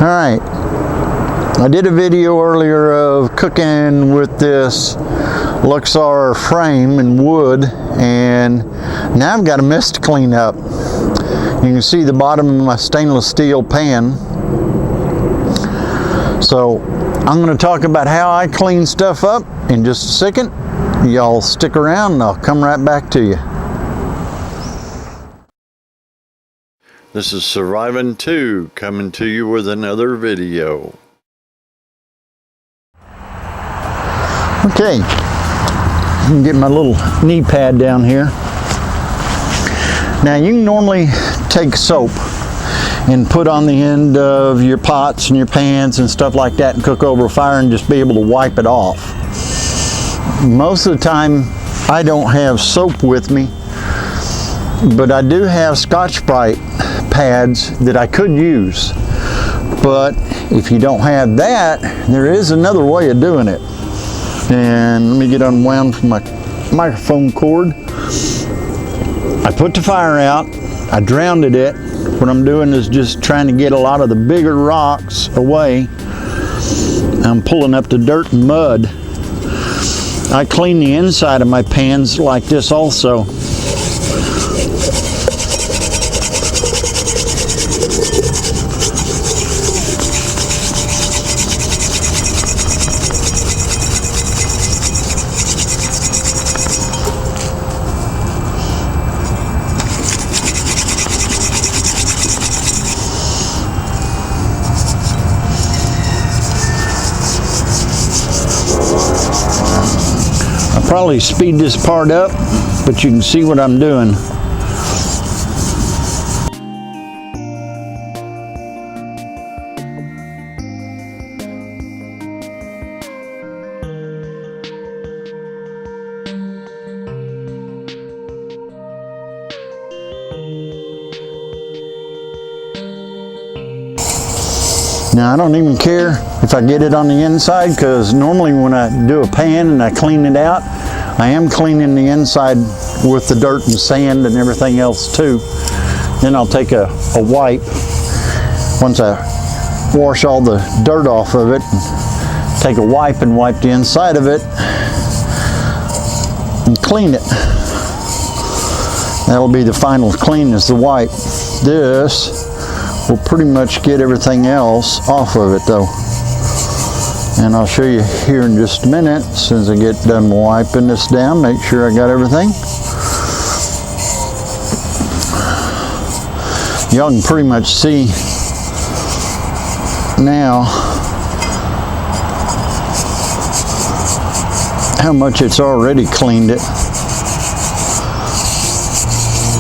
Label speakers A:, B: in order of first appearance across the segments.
A: Alright, I did a video earlier of cooking with this Luxor frame and wood, and now I've got a mess to clean up. You can see the bottom of my stainless steel pan. So I'm going to talk about how I clean stuff up in just a second. Y'all stick around and I'll come right back to you. This is Surviving 2 coming to you with another video. Okay, I can get my little knee pad down here. Now you can normally take soap and put on the end of your pots and your pans and stuff like that and cook over a fire and just be able to wipe it off. Most of the time I don't have soap with me, but I do have Scotch-Brite pads that I could use. But if you don't have that, there is another way of doing it. And let me get unwound from my microphone cord. I put the fire out, I drowned it. What I'm doing is just trying to get a lot of the bigger rocks away. I'm pulling up the dirt and mud. I clean the inside of my pans like this also. Probably speed this part up, but you can see what I'm doing. Now I don't even care if I get it on the inside, because normally when I do a pan and I clean it out, I am cleaning the inside with the dirt and sand and everything else too. Then I'll take a wipe once I wash all the dirt off of it, and take a wipe and wipe the inside of it and clean it. That'll be the final clean, is the wipe. This will pretty much get everything else off of it though. And I'll show you here in just a minute. As soon as I get done wiping this down, make sure I got everything. Y'all can pretty much see now how much it's already cleaned it.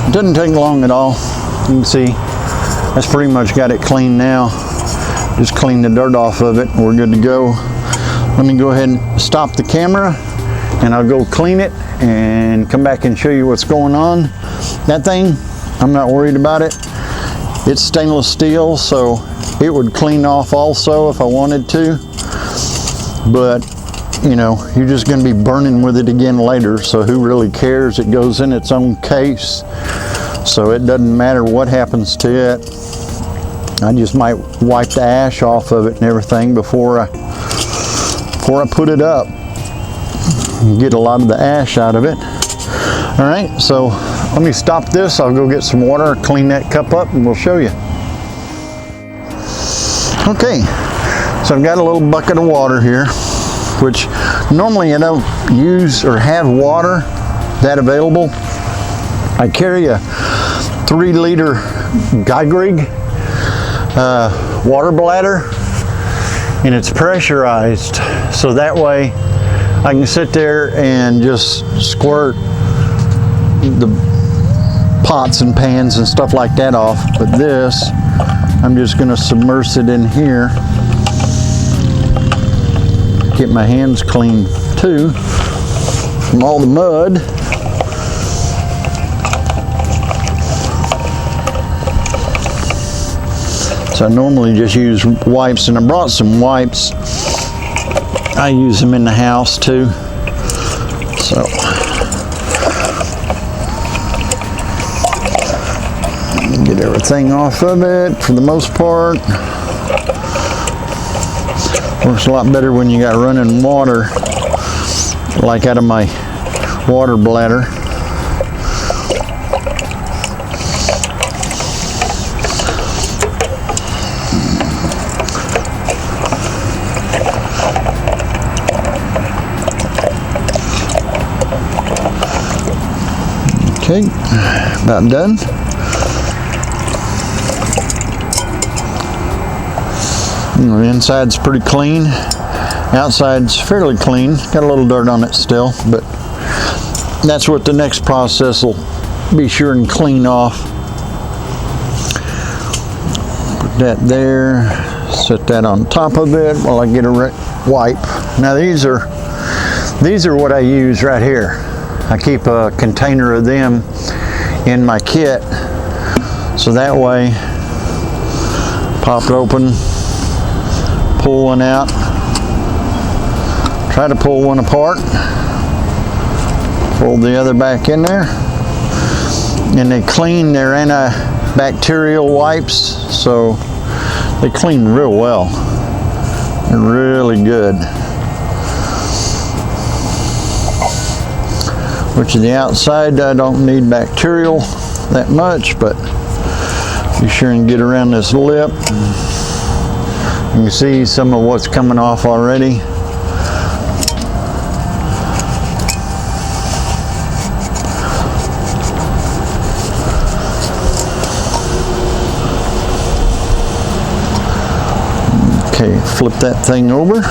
A: It doesn't take long at all. You can see that's pretty much got it clean now. Just clean the dirt off of it and we're good to go. Let me go ahead and stop the camera and I'll go clean it and come back and show you what's going on. That thing, I'm not worried about it. It's stainless steel, so it would clean off also if I wanted to. But, you know, you're just going to be burning with it again later, so who really cares? It goes in its own case, so it doesn't matter what happens to it. I just might wipe the ash off of it and everything before I put it up and get a lot of the ash out of it. All right, so let me stop this. I'll go get some water, clean that cup up, and we'll show you. Okay, so I've got a little bucket of water here, which normally I don't use or have water that available. I carry a 3-liter Geigerig water bladder, and it's pressurized, so that way I can sit there and just squirt the pots and pans and stuff like that off. But this, I'm just going to submerge it in here, get my hands clean too from all the mud. So I normally just use wipes, and I brought some wipes. I use them in the house too. So get everything off of it for the most part. Works a lot better when you got running water, like out of my water bladder. Okay, about done. The inside's pretty clean. Outside's fairly clean. Got a little dirt on it still, but that's what the next process will be sure and clean off. Put that there. Set that on top of it while I get a wipe. Now these are what I use right here. I keep a container of them in my kit, so that way, pop it open, pull one out, try to pull one apart, fold the other back in there, and they clean. They're antibacterial wipes, so they clean real well. They're really good. Which of the outside I don't need bacterial that much, but be sure and get around this lip. You can see some of what's coming off already. Okay, flip that thing over.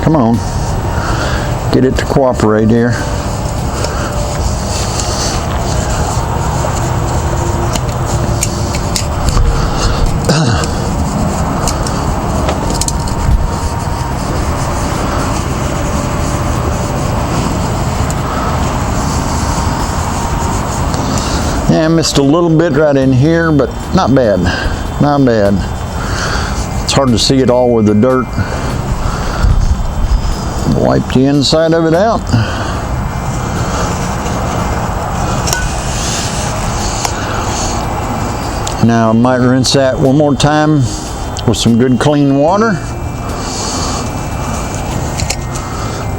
A: Come on. Get it to cooperate here. Yeah, I missed a little bit right in here, but not bad. Not bad. It's hard to see it all with the dirt. Wipe the inside of it out. Now I might rinse that one more time with some good clean water.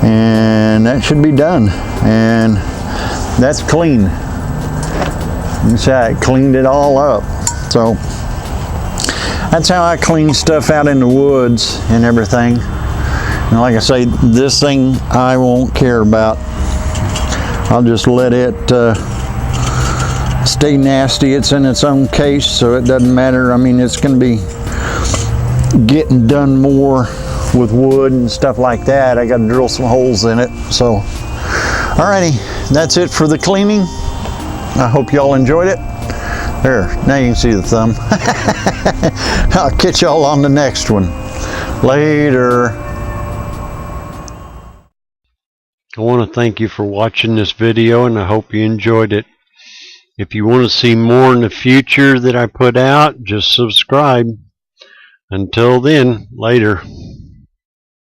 A: And that should be done. And that's clean. You see how it cleaned it all up. So that's how I clean stuff out in the woods and everything. And like I say, this thing I won't care about. I'll just let it stay nasty. It's in its own case, so it doesn't matter. I mean, it's going to be getting done more with wood and stuff like that. I got to drill some holes in it. So, alrighty, that's it for the cleaning. I hope y'all enjoyed it. There, now you can see the thumb. I'll catch y'all on the next one. Later.
B: I want to thank you for watching this video, and I hope you enjoyed it. If you want to see more in the future that I put out, just subscribe. Until then, later.